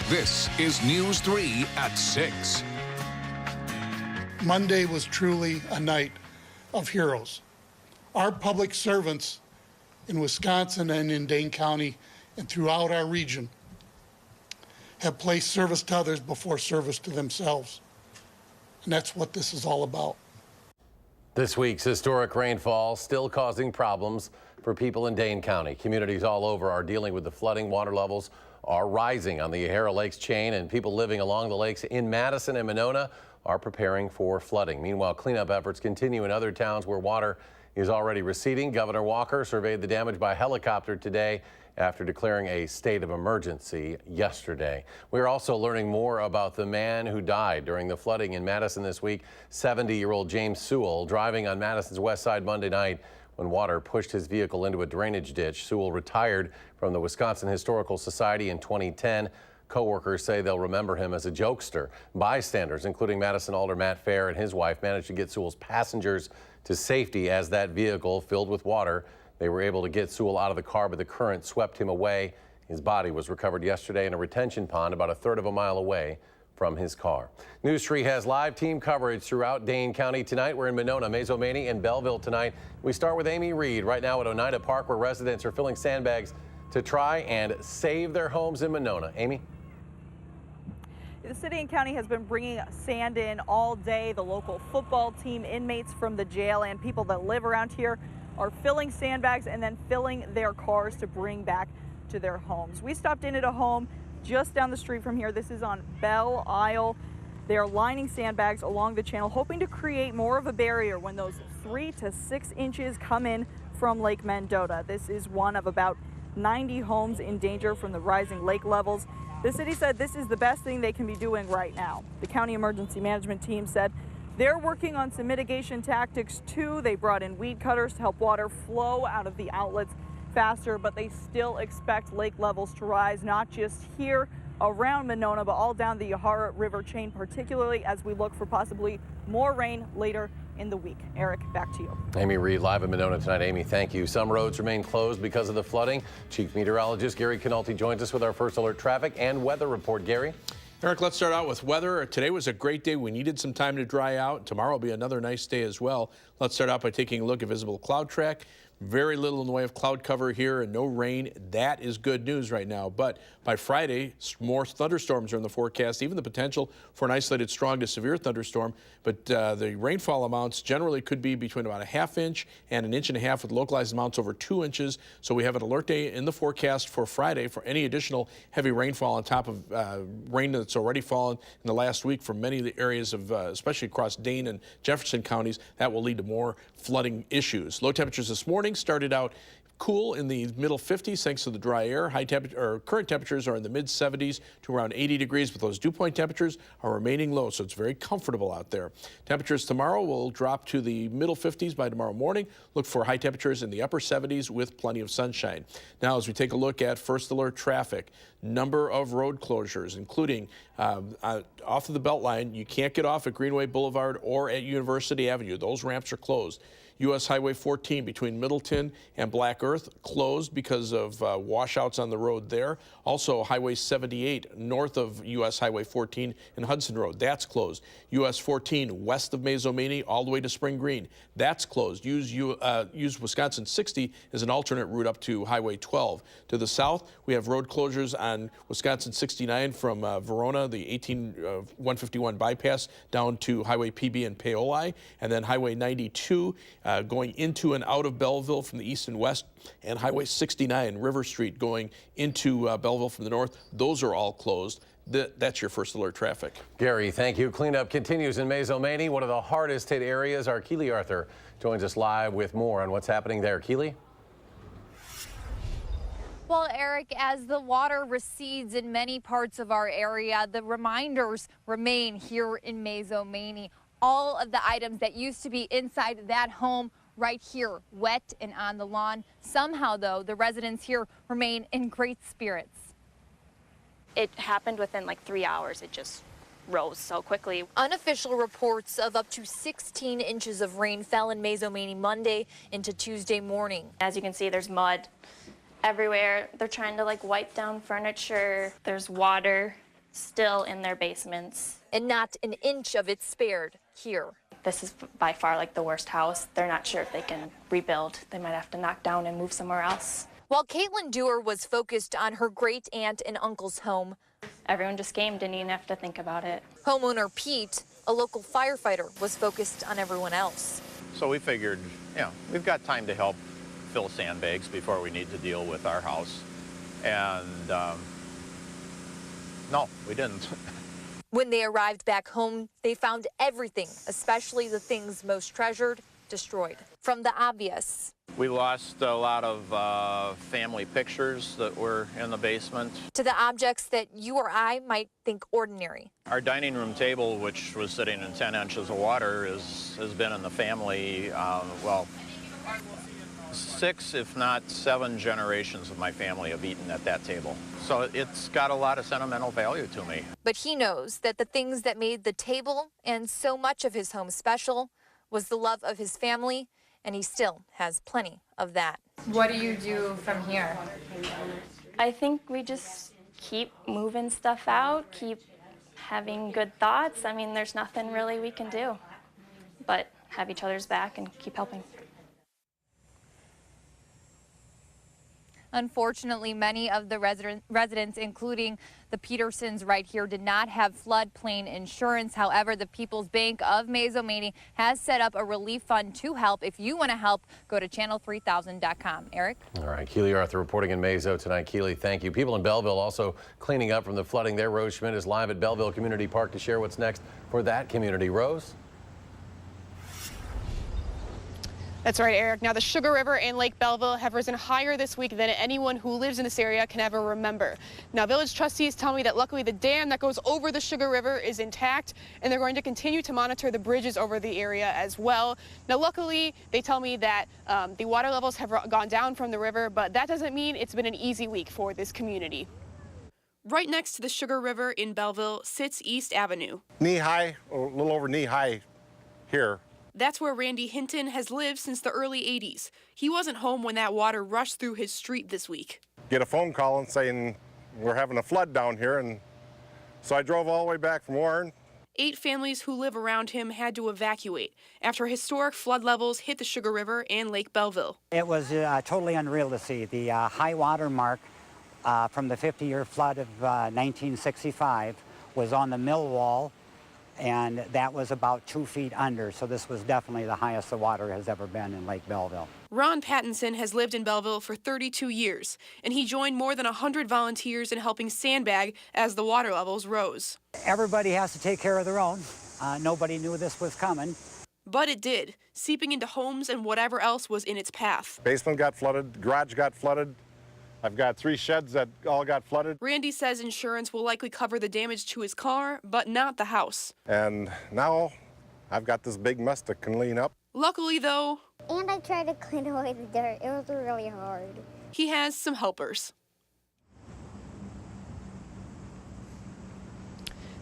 This is News 3 at 6. Monday was truly a night of heroes. Our public servants in Wisconsin and in Dane County and throughout our region have placed service to others before service to themselves. And that's what this is all about. This week's historic rainfall still causing problems for people in Dane County. Communities all over are dealing with the flooding. Water levels are rising on the Yahara Lakes chain, and people living along the lakes in Madison and Monona are preparing for flooding. Meanwhile, cleanup efforts continue in other towns where water is already receding. Governor Walker surveyed the damage by helicopter today after declaring a state of emergency yesterday. We're also learning more about the man who died during the flooding in Madison this week. 70-year-old James Sewell, driving on Madison's west side Monday night when water pushed his vehicle into a drainage ditch. Sewell retired from the Wisconsin Historical Society in 2010. Co-workers say they'll remember him as a jokester. Bystanders, including Madison Alder Matt Fair and his wife, managed to get Sewell's passengers to safety as that vehicle filled with water. They were able to get Sewell out of the car, but the current swept him away. His body was recovered yesterday in a retention pond about a third of a mile away from his car. News 3 has live team coverage throughout Dane County tonight. We're in Monona, Mazomanie, and Belleville tonight. We start with Amy Reed right now at Oneida Park, where residents are filling sandbags to try and save their homes in Monona. Amy? The city and county has been bringing sand in all day. The local football team, inmates from the jail, and people that live around here are filling sandbags and then filling their cars to bring back to their homes. We stopped in at a home just down the street from here. This is on Belle Isle. They are lining sandbags along the channel, hoping to create more of a barrier when those 3 to 6 inches come in from Lake Mendota. This is one of about 90 homes in danger from the rising lake levels. The city said this is the best thing they can be doing right now. The county emergency management team said they're working on some mitigation tactics too. They brought in weed cutters to help water flow out of the outlets faster, but they still expect lake levels to rise, not just here around Monona, but all down the Yahara River chain, particularly as we look for possibly more rain later in the week. Eric, back to you. Amy Reed live in Monona tonight. Amy, thank you. Some roads remain closed because of the flooding. Chief Meteorologist Gary Canolti joins us with our first alert traffic and weather report. Gary? Eric, let's start out with weather. Today was a great day. We needed some time to dry out. Tomorrow will be another nice day as well. Let's start out by taking a look at visible cloud track. Very little in the way of cloud cover here and no rain. That is good news right now. But by Friday, more thunderstorms are in the forecast, even the potential for an isolated strong to severe thunderstorm. But the rainfall amounts generally could be between about a ½ inch and an 1.5 inches with localized amounts over 2 inches. So we have an alert day in the forecast for Friday for any additional heavy rainfall on top of rain that's already fallen in the last week from many of the areas of, especially across Dane and Jefferson counties. That will lead to more flooding issues. Low temperatures this morning started out cool in the middle 50s thanks to the dry air. Current temperatures are in the mid 70s to around 80 degrees, but those dew point temperatures are remaining low, so it's very comfortable out there. Temperatures tomorrow will drop to the middle 50s by tomorrow morning. Look for high temperatures in the upper 70s with plenty of sunshine. Now, as we take a look at first alert traffic, number of road closures, including off of the Beltline. You can't get off at Greenway Boulevard or at University Avenue. Those ramps are closed. U.S. Highway 14 between Middleton and Black Earth closed because of washouts on the road there. Also, Highway 78 north of U.S. Highway 14 and Hudson Road, that's closed. U.S. 14 west of Mazomanie all the way to Spring Green, that's closed. Use Wisconsin 60 as an alternate route up to Highway 12. To the south, we have road closures on Wisconsin 69 from Verona, the 151 bypass, down to Highway PB and Paoli, and then Highway 92 going into and out of Belleville from the east and west, and Highway 69, River Street, going into Belleville from the north. Those are all closed. That's your first alert traffic. Gary, thank you. Cleanup continues in Mazomanie, one of the hardest hit areas. Our Keely Arthur joins us live with more on what's happening there. Keely? Well, Eric, as the water recedes in many parts of our area, the reminders remain here in Mazomanie. All of the items that used to be inside that home right here, wet and on the lawn. Somehow, though, the residents here remain in great spirits. It happened within like 3 hours. It just rose so quickly. Unofficial reports of up to 16 inches of rain fell in Mazomanie Monday into Tuesday morning. As you can see, there's mud everywhere. They're trying to like wipe down furniture. There's water still in their basements. And not an inch of it spared here. This is by far like the worst house. They're not sure if they can rebuild. They might have to knock down and move somewhere else. While Caitlin Dewar was focused on her great aunt and uncle's home, Everyone just came, didn't even have to think about it. homeowner Pete, a local firefighter, was focused on everyone else. So we figured, we've got time to help fill sandbags before we need to deal with our house. And no, we didn't. When they arrived back home, they found everything, especially the things most treasured, destroyed. From the obvious. We lost a lot of family pictures that were in the basement. To the objects that you or I might think ordinary. Our dining room table, which was sitting in 10 inches of water, has been in the family, 6, if not 7 generations of my family have eaten at that table. So it's got a lot of sentimental value to me. But he knows that the things that made the table and so much of his home special was the love of his family, and he still has plenty of that. What do you do from here? I think we just keep moving stuff out, keep having good thoughts. I mean, there's nothing really we can do but have each other's back and keep helping. Unfortunately, many of the residents, including the Petersons right here, did not have floodplain insurance. However, the People's Bank of Mazo-Maney has set up a relief fund to help. If you want to help, go to channel3000.com. Eric? All right, Keely Arthur reporting in Mazo tonight. Keely, thank you. People in Belleville also cleaning up from the flooding there. Rose Schmidt is live at Belleville Community Park to share what's next for that community. Rose? That's right, Eric. Now, the Sugar River and Lake Belleville have risen higher this week than anyone who lives in this area can ever remember. Now, village trustees tell me that luckily the dam that goes over the Sugar River is intact, and they're going to continue to monitor the bridges over the area as well. Now, luckily, they tell me that the water levels have gone down from the river, but that doesn't mean it's been an easy week for this community. Right next to the Sugar River in Belleville sits East Avenue. Knee-high, or a little over knee-high here. That's where Randy Hinton has lived since the early 80s. He wasn't home when that water rushed through his street this week. Get a phone call and saying we're having a flood down here, and so I drove all the way back from Warren. 8 families who live around him had to evacuate after historic flood levels hit the Sugar River and Lake Belleville. It was totally unreal to see. The high water mark from the 50-year flood of 1965 was on the mill wall, and that was about 2 feet under, so this was definitely the highest the water has ever been in Lake Belleville. Ron Pattinson has lived in Belleville for 32 years, and he joined more than 100 volunteers in helping sandbag as the water levels rose. Everybody has to take care of their own. Nobody knew this was coming. But it did, seeping into homes and whatever else was in its path. Basement got flooded, garage got flooded. I've got 3 sheds that all got flooded. Randy says insurance will likely cover the damage to his car, but not the house. And now I've got this big mess to clean up. Luckily, though, and I tried to clean away the dirt. It was really hard. he has some helpers.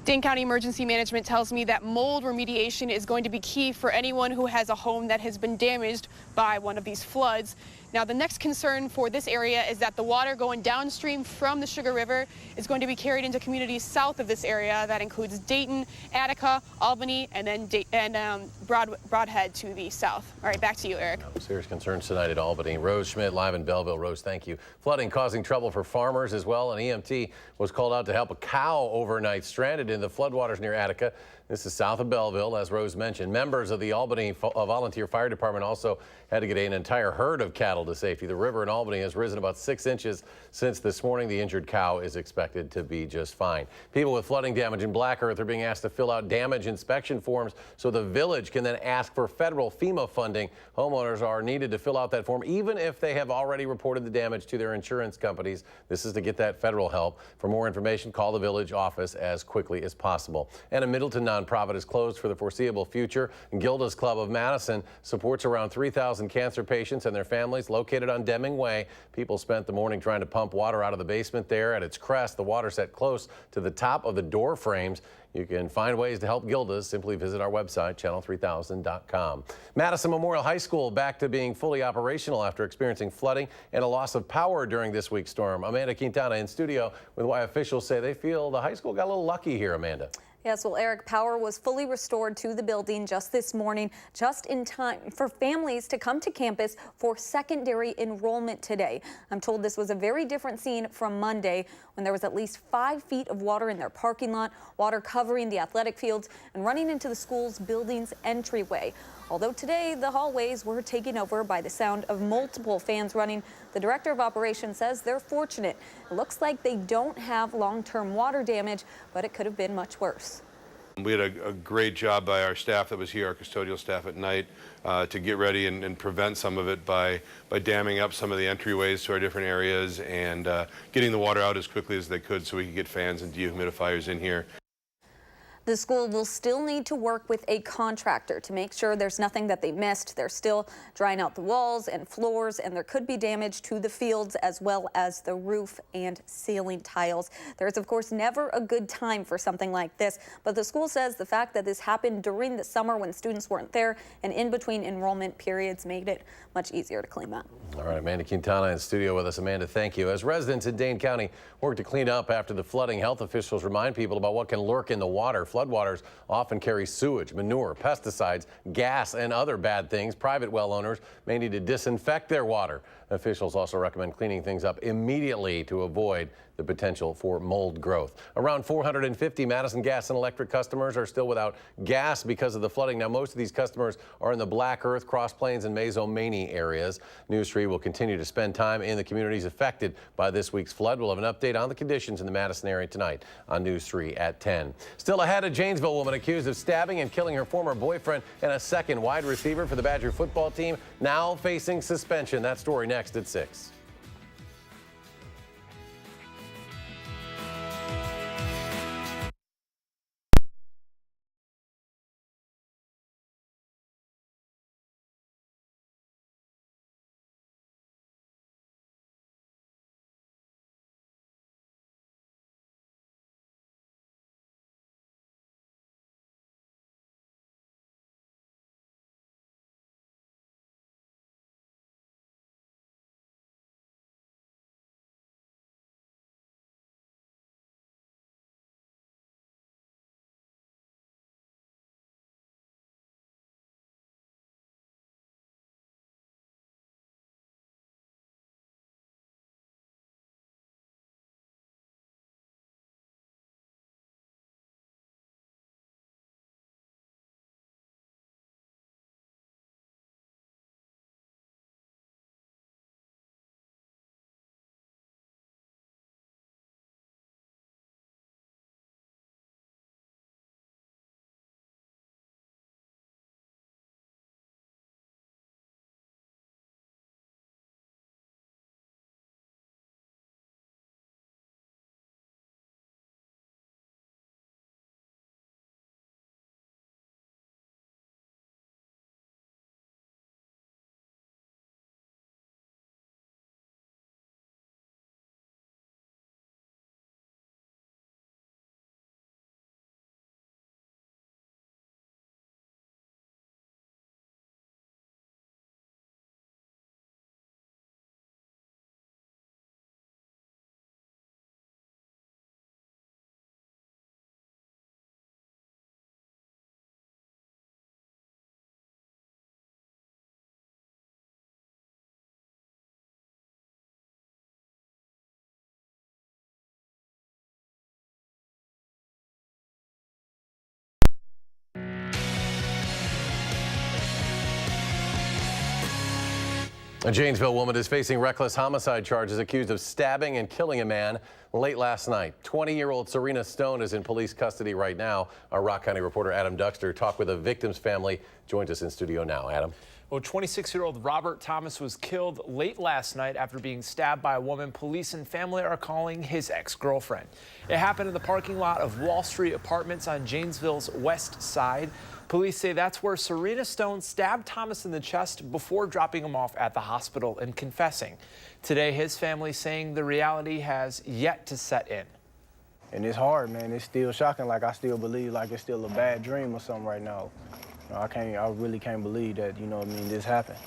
Dane County Emergency Management tells me that mold remediation is going to be key for anyone who has a home that has been damaged by one of these floods. Now, the next concern for this area is that the water going downstream from the Sugar River is going to be carried into communities south of this area. That includes Dayton, Attica, Albany, and then Broadhead to the south. All right, back to you, Eric. Serious concerns tonight at Albany. Rose Schmidt live in Belleville. Rose, thank you. Flooding causing trouble for farmers as well. An EMT was called out to help a cow overnight stranded in the floodwaters near Attica. This is south of Belleville, as Rose mentioned. Members of the Albany Volunteer Fire Department also had to get an entire herd of cattle to safety. The river in Albany has risen about 6 inches since this morning. The injured cow is expected to be just fine. People with flooding damage in Black Earth are being asked to fill out damage inspection forms so the village can then ask for federal FEMA funding. Homeowners are needed to fill out that form even if they have already reported the damage to their insurance companies. This is to get that federal help. For more information, call the village office as quickly as possible. And a Middleton nonprofit is closed for the foreseeable future. Gilda's Club of Madison supports around 3,000 cancer patients and their families located on Deming Way. People spent the morning trying to pump water out of the basement there. At its crest, the water set close to the top of the door frames. You can find ways to help Gilda's. Simply visit our website, channel3000.com. Madison Memorial High School back to being fully operational after experiencing flooding and a loss of power during this week's storm. Amanda Quintana in studio with why officials say they feel the high school got a little lucky here, Amanda. Yes, well, Eric, power was fully restored to the building just this morning, just in time for families to come to campus for secondary enrollment today. I'm told this was a very different scene from Monday when there was at least 5 feet of water in their parking lot, water covering the athletic fields and running into the school's building's entryway. Although today the hallways were taken over by the sound of multiple fans running, the director of operations says they're fortunate. It looks like they don't have long-term water damage, but it could have been much worse. We had a great job by our staff that was here, our custodial staff at night, to get ready and prevent some of it by damming up some of the entryways to our different areas and getting the water out as quickly as they could so we could get fans and dehumidifiers in here. The school will still need to work with a contractor to make sure there's nothing that they missed. They're still drying out the walls and floors, and there could be damage to the fields as well as the roof and ceiling tiles. There is, of course, never a good time for something like this, but the school says the fact that this happened during the summer when students weren't there and in between enrollment periods made it much easier to clean up. All right, Amanda Quintana in studio with us. Amanda, thank you. As residents in Dane County work to clean up after the flooding, health officials remind people about what can lurk in the water. Floodwaters often carry sewage, manure, pesticides, gas, and other bad things. Private well owners may need to disinfect their water. Officials also recommend cleaning things up immediately to avoid the potential for mold growth. Around 450 Madison Gas and Electric customers are still without gas because of the flooding. Now, most of these customers are in the Black Earth, Cross Plains, and Mazo-Maney areas. News 3 will continue to spend time in the communities affected by this week's flood. We'll have an update on the conditions in the Madison area tonight on News 3 at 10. Still ahead, a Janesville woman accused of stabbing and killing her former boyfriend and a second wide receiver for the Badger football team now facing suspension. That story next at 6. A Janesville woman is facing reckless homicide charges accused of stabbing and killing a man late last night. 20-year-old Serena Stone is in police custody right now. Our Rock County reporter Adam Duxter talked with the victim's family. Joins us in studio now. Adam. Well, 26-year-old Robert Thomas was killed late last night after being stabbed by a woman police and family are calling his ex-girlfriend. It happened in the parking lot of Wall Street Apartments on Janesville's west side. Police say that's where Serena Stone stabbed Thomas in the chest before dropping him off at the hospital and confessing. Today, his family saying the reality has yet to set in. And it's hard, man. It's still shocking. Like, I still believe like it's still a bad dream or something right now. You know, I really can't believe that, you know what I mean, this happened.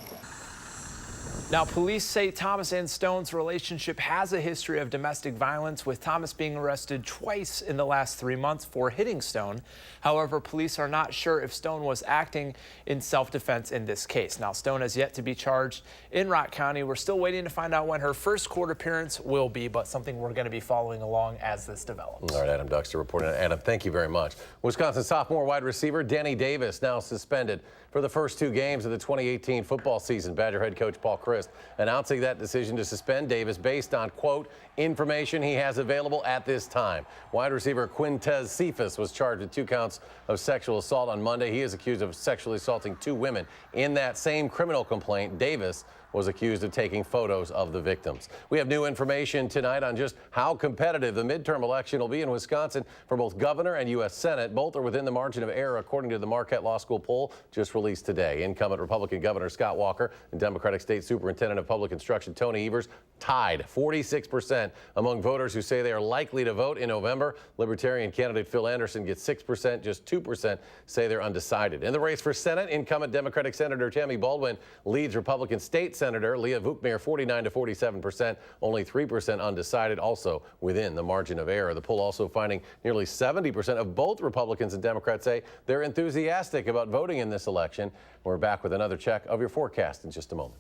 Now, police say Thomas and Stone's relationship has a history of domestic violence, with Thomas being arrested twice in the last 3 months for hitting Stone. However, police are not sure if Stone was acting in self-defense in this case. Now, Stone has yet to be charged in Rock County. We're still waiting to find out when her first court appearance will be, but something we're going to be following along as this develops. All right, Adam Duxter reporting. Adam, thank you very much. Wisconsin sophomore wide receiver Danny Davis now suspended for the first 2 games of the 2018 football season. Badger head coach Paul Christ announcing that decision to suspend Davis based on, quote, information he has available at this time. Wide receiver Quintez Cephas was charged with 2 counts of sexual assault on Monday. He is accused of sexually assaulting 2 women. In that same criminal complaint, Davis was accused of taking photos of the victims. We have new information tonight on just how competitive the midterm election will be in Wisconsin for both governor and U.S. Senate. Both are within the margin of error, according to the Marquette Law School poll just released today. Incumbent Republican Governor Scott Walker and Democratic State Superintendent of Public Instruction Tony Evers tied 46% among voters who say they are likely to vote in November. Libertarian candidate Phil Anderson gets 6%. Just 2% say they're undecided. In the race for Senate, incumbent Democratic Senator Tammy Baldwin leads Republican State Senator Leah Vukmir 49 to 47%, only 3% undecided, also within the margin of error. The poll also finding nearly 70% of both Republicans and Democrats say they're enthusiastic about voting in this election. We're back with another check of your forecast in just a moment.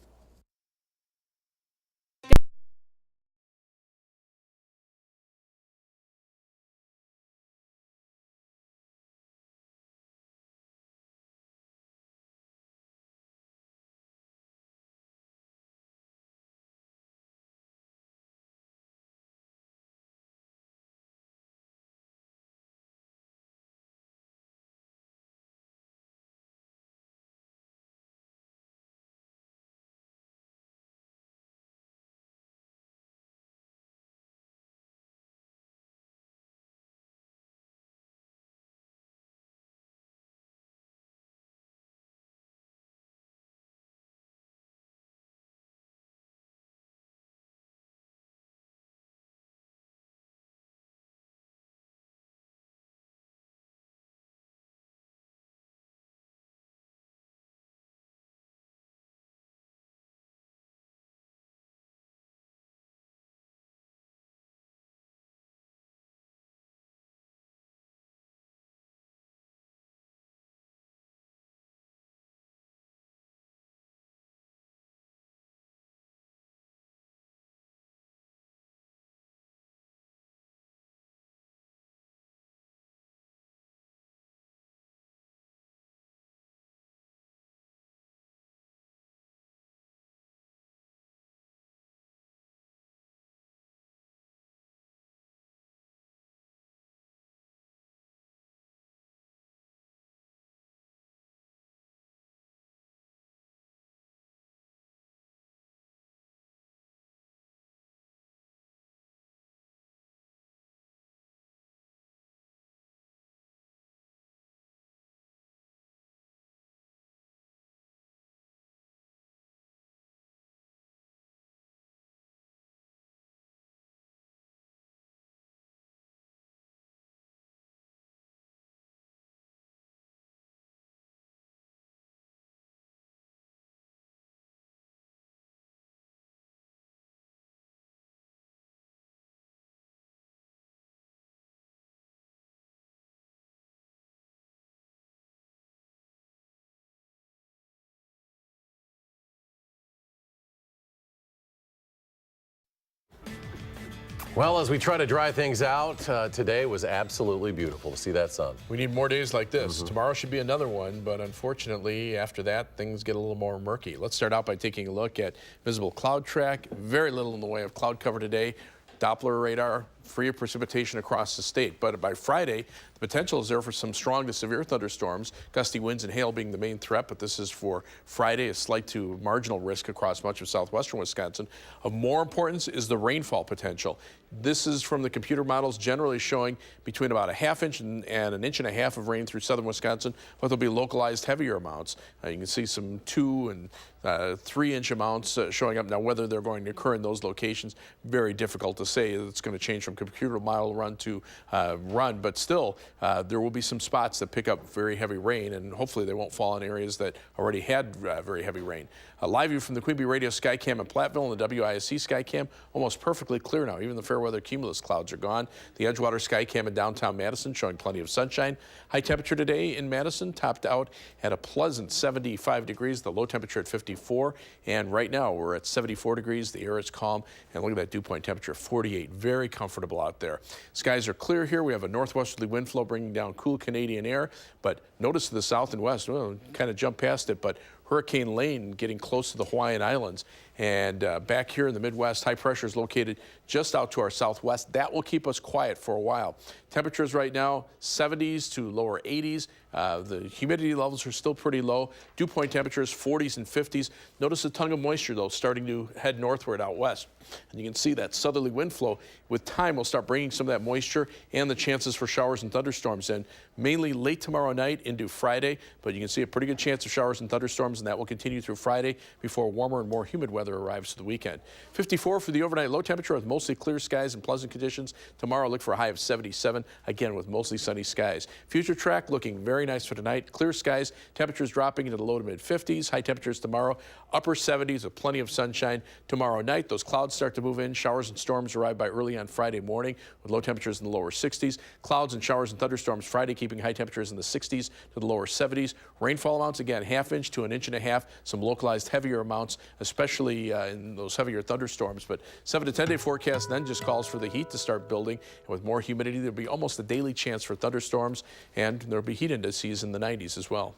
Well, as we try to dry things out, today was absolutely beautiful to see that sun. We need more days like this. Tomorrow should be another one, but unfortunately, after that, things get a little more murky. Let's start out by taking a look at visible cloud track. Very little in the way of cloud cover today. Doppler radar, free of precipitation across the state. But by Friday, the potential is there for some strong to severe thunderstorms, gusty winds and hail being the main threat. But this is for Friday, a slight to marginal risk across much of southwestern Wisconsin. Of more importance is the rainfall potential. This is from the computer models generally showing between about a ½ inch and an inch and a half of rain through southern Wisconsin, but there'll be localized heavier amounts. You can see some 2 and 3 inch amounts showing up. Now, whether they're going to occur in those locations, very difficult to say. It's going to change from computer model run to run, but still, there will be some spots that pick up very heavy rain, and hopefully they won't fall in areas that already had very heavy rain. A live view from the Queen Bee Radio Skycam in Platteville and the WISC Skycam, almost perfectly clear now. Even the fair weather cumulus clouds are gone. The Edgewater Skycam in downtown Madison showing plenty of sunshine. High temperature today in Madison topped out at a pleasant 75 degrees, the low temperature at 54, and right now we're at 74 degrees. The air is calm, and look at that dew point temperature, 48. Very comfortable out there. Skies are clear here. We have a northwesterly wind flow bringing down cool Canadian air, but notice to the south and west, well, kind of jump past it, but Hurricane Lane getting close to the Hawaiian Islands. And back here in the Midwest, high pressure is located just out to our southwest. That will keep us quiet for a while. Temperatures right now, 70s to lower 80s. The humidity levels are still pretty low. Dew point temperatures, 40s and 50s. Notice the tongue of moisture, though, starting to head northward out west. And you can see that southerly wind flow. With time, will start bringing some of that moisture and the chances for showers and thunderstorms in, mainly late tomorrow night into Friday. But you can see a pretty good chance of showers and thunderstorms, and that will continue through Friday before warmer and more humid weather arrives to the weekend. 54 for the overnight low temperature with mostly clear skies and pleasant conditions. Tomorrow, look for a high of 77, again with mostly sunny skies. Future track looking very nice for tonight. Clear skies, temperatures dropping into the low to mid 50s. High temperatures tomorrow, upper 70s with plenty of sunshine. Tomorrow night, those clouds start to move in. Showers and storms arrive by early on Friday morning with low temperatures in the lower 60s. Clouds and showers and thunderstorms Friday, keeping high temperatures in the 60s to the lower 70s. Rainfall amounts, again, ½ inch to an inch and a half. Some localized heavier amounts, especially in those heavier thunderstorms. But 7 to 10 day forecast then just calls for the heat to start building. And with more humidity, there'll be almost a daily chance for thunderstorms, and there'll be heat indices in the 90s as well.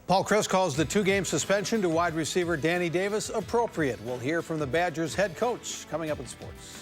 Paul Chryst calls the 2-game suspension to wide receiver Danny Davis appropriate. We'll hear from the Badgers head coach coming up in sports.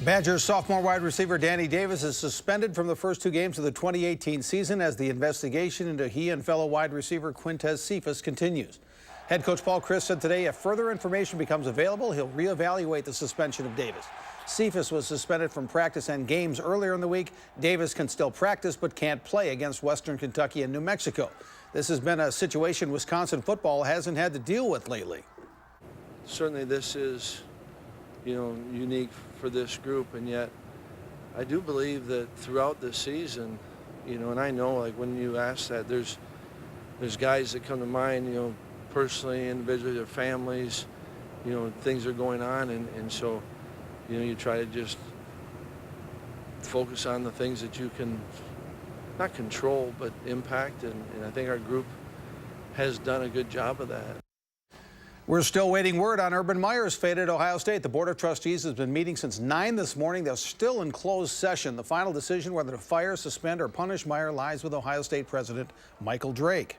Badgers sophomore wide receiver Danny Davis is suspended from the first 2 games of the 2018 season as the investigation into he and fellow wide receiver Quintez Cephas continues. Head coach Paul Chryst said today if further information becomes available, he'll reevaluate the suspension of Davis. Cephas was suspended from practice and games earlier in the week. Davis can still practice but can't play against Western Kentucky and New Mexico. This has been a situation Wisconsin football hasn't had to deal with lately. Certainly this is, unique for this group, and yet I do believe that throughout the season, and I know like when you ask that, there's guys that come to mind, personally, individually, their families, things are going on, and so, you try to just focus on the things that you can not control but impact, and I think our group has done a good job of that. We're still waiting word on Urban Meyer's fate at Ohio State. The Board of Trustees has been meeting since 9 this morning. They're still in closed session. The final decision whether to fire, suspend, or punish Meyer lies with Ohio State President Michael Drake.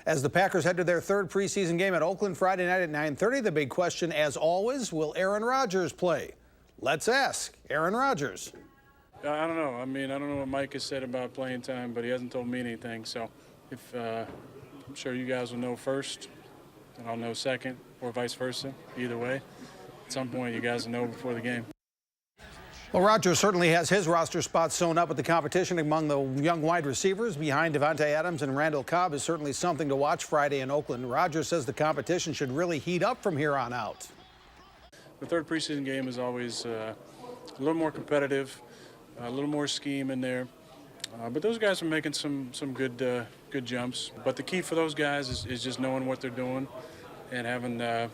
As the Packers head to their 3rd preseason game at Oakland Friday night at 9:30, the big question, as always, will Aaron Rodgers play? Let's ask Aaron Rodgers. I don't know. I don't know what Mike has said about playing time, but he hasn't told me anything. So if I'm sure you guys will know first, and I'll know second, or vice versa. Either way, at some point you guys will know before the game. Well, Rodgers certainly has his roster spot sewn up with the competition among the young wide receivers. Behind Devontae Adams and Randall Cobb is certainly something to watch Friday in Oakland. Rodgers says the competition should really heat up from here on out. The 3rd preseason game is always a little more competitive, a little more scheme in there. But those guys are making some good jumps. But the key for those guys is just knowing what they're doing and having a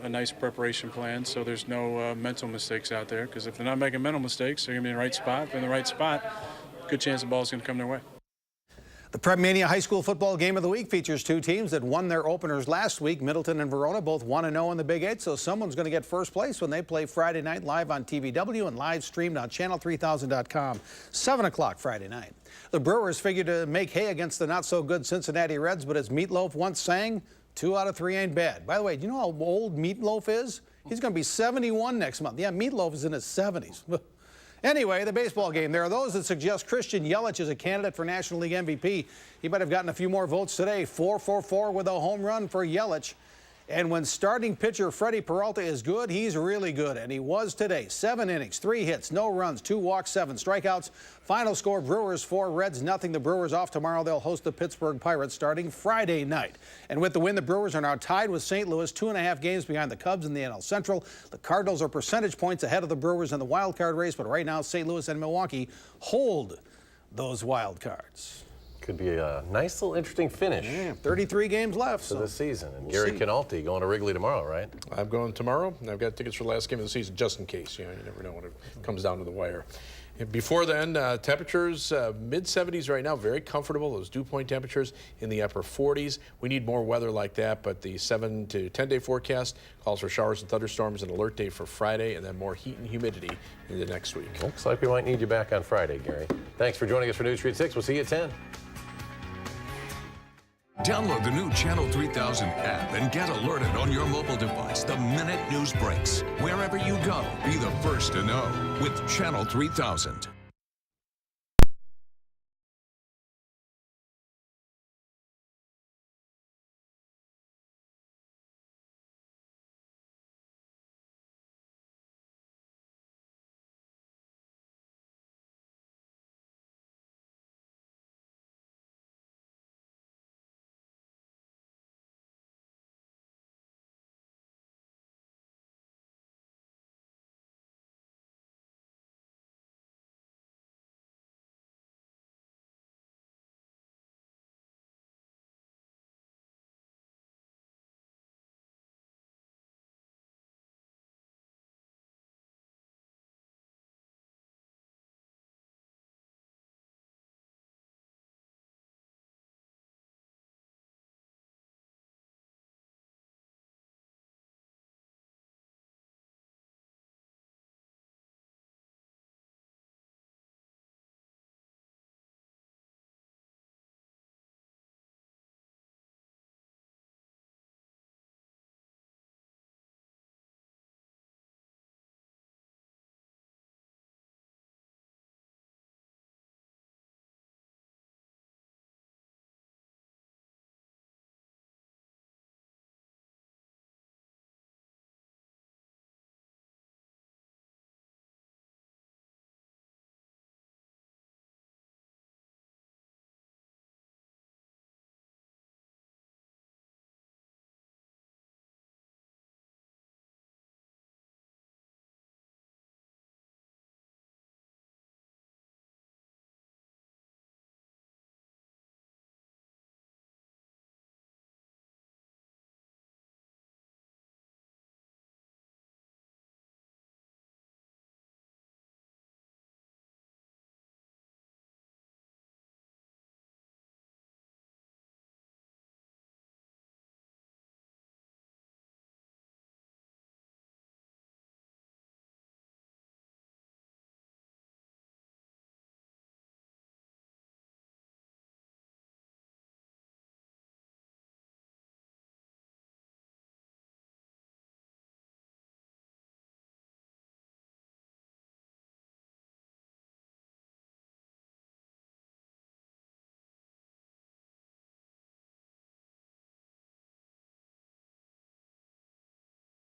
nice preparation plan so there's no mental mistakes out there. Because if they're not making mental mistakes, they're going to be in the right spot. If they're in the right spot, good chance the ball's going to come their way. The Prep Mania High School Football Game of the Week features 2 teams that won their openers last week. Middleton and Verona both 1-0 in the Big 8, so someone's going to get first place when they play Friday night live on TVW and live streamed on channel3000.com, 7 o'clock Friday night. The Brewers figured to make hay against the not-so-good Cincinnati Reds, but as Meatloaf once sang, 2 out of 3 ain't bad. By the way, do you know how old Meatloaf is? He's going to be 71 next month. Yeah, Meatloaf is in his 70s. Anyway, the baseball game. There are those that suggest Christian Yelich is a candidate for National League MVP. He might have gotten a few more votes today. 4-for-4 with a home run for Yelich. And when starting pitcher Freddie Peralta is good, he's really good. And he was today. 7 innings, 3 hits, no runs, 2 walks, 7 strikeouts. Final score, Brewers 4, Reds nothing. The Brewers off tomorrow. They'll host the Pittsburgh Pirates starting Friday night. And with the win, the Brewers are now tied with St. Louis, 2.5 games behind the Cubs in the NL Central. The Cardinals are percentage points ahead of the Brewers in the wild card race, but right now St. Louis and Milwaukee hold those wild cards. Could be a nice little interesting finish. Yeah, 33 games left for this season. And Gary Canalti going to Wrigley tomorrow, right? I'm going tomorrow, and I've got tickets for the last game of the season just in case. You never know when it comes down to the wire. And before then, temperatures mid-70s right now, very comfortable. Those dew point temperatures in the upper 40s. We need more weather like that, but the 7 to 10-day forecast calls for showers and thunderstorms, an alert day for Friday, and then more heat and humidity into next week. Looks like we might need you back on Friday, Gary. Thanks for joining us for News 3 at 6. We'll see you at 10. Download the new Channel 3000 app and get alerted on your mobile device the minute news breaks. Wherever you go, be the first to know with Channel 3000.